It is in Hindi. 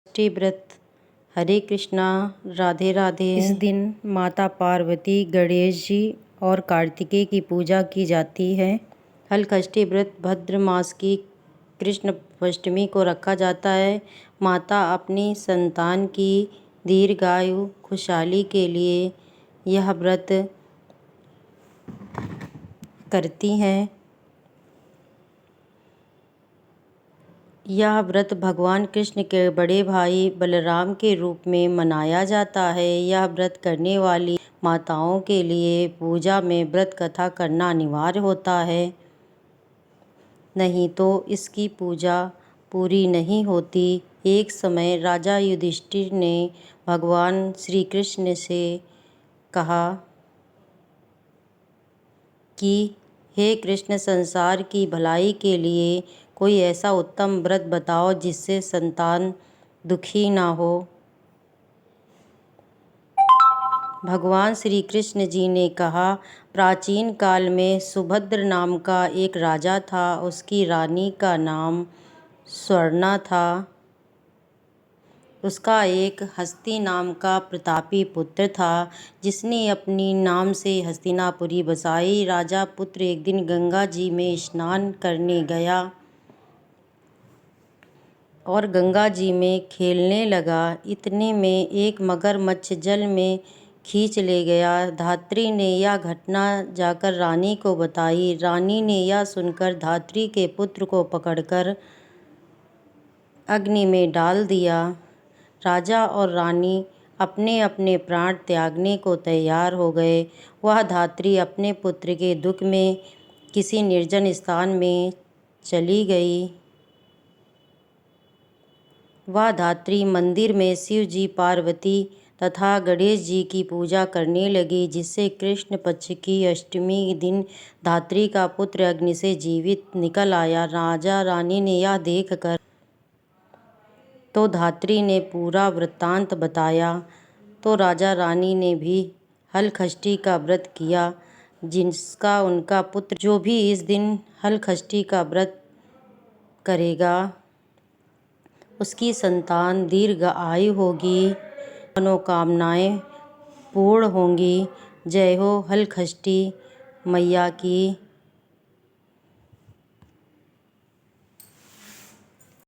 षष्ठी व्रत। हरे कृष्णा, राधे राधे। इस दिन माता पार्वती, गणेश जी और कार्तिकेय की पूजा की जाती है। हलषष्ठी व्रत भाद्र मास की कृष्ण अष्टमी को रखा जाता है। माता अपनी संतान की दीर्घायु खुशहाली के लिए यह व्रत करती हैं। यह व्रत भगवान कृष्ण के बड़े भाई बलराम के रूप में मनाया जाता है। यह व्रत करने वाली माताओं के लिए पूजा में व्रत कथा करना अनिवार्य होता है, नहीं तो इसकी पूजा पूरी नहीं होती। एक समय राजा युधिष्ठिर ने भगवान श्री कृष्ण से कहा कि हे कृष्ण, संसार की भलाई के लिए कोई ऐसा उत्तम व्रत बताओ जिससे संतान दुखी ना हो। भगवान श्री कृष्ण जी ने कहा, प्राचीन काल में सुभद्र नाम का एक राजा था। उसकी रानी का नाम स्वर्णा था। उसका एक हस्ती नाम का प्रतापी पुत्र था, जिसने अपनी नाम से हस्तिनापुरी बसाई। राजा पुत्र एक दिन गंगा जी में स्नान करने गया और गंगा जी में खेलने लगा। इतने में एक मगरमच्छ जल में खींच ले गया। धात्री ने यह घटना जाकर रानी को बताई। रानी ने यह सुनकर धात्री के पुत्र को पकड़कर अग्नि में डाल दिया। राजा और रानी अपने अपने प्राण त्यागने को तैयार हो गए। वह धात्री अपने पुत्र के दुख में किसी निर्जन स्थान में चली गई। वह धात्री मंदिर में शिव जी, पार्वती तथा गणेश जी की पूजा करने लगी, जिससे कृष्ण पक्ष की अष्टमी दिन धात्री का पुत्र अग्नि से जीवित निकल आया। राजा रानी ने यह देखकर तो धात्री ने पूरा वृत्तांत बताया। तो राजा रानी ने भी हलषष्ठी का व्रत किया, जिसका उनका पुत्र, जो भी इस दिन हलषष्ठी का व्रत करेगा, उसकी संतान दीर्घ आयु होगी, मनोकामनाएं पूर्ण होंगी। जय हो हलषष्ठी मैया की।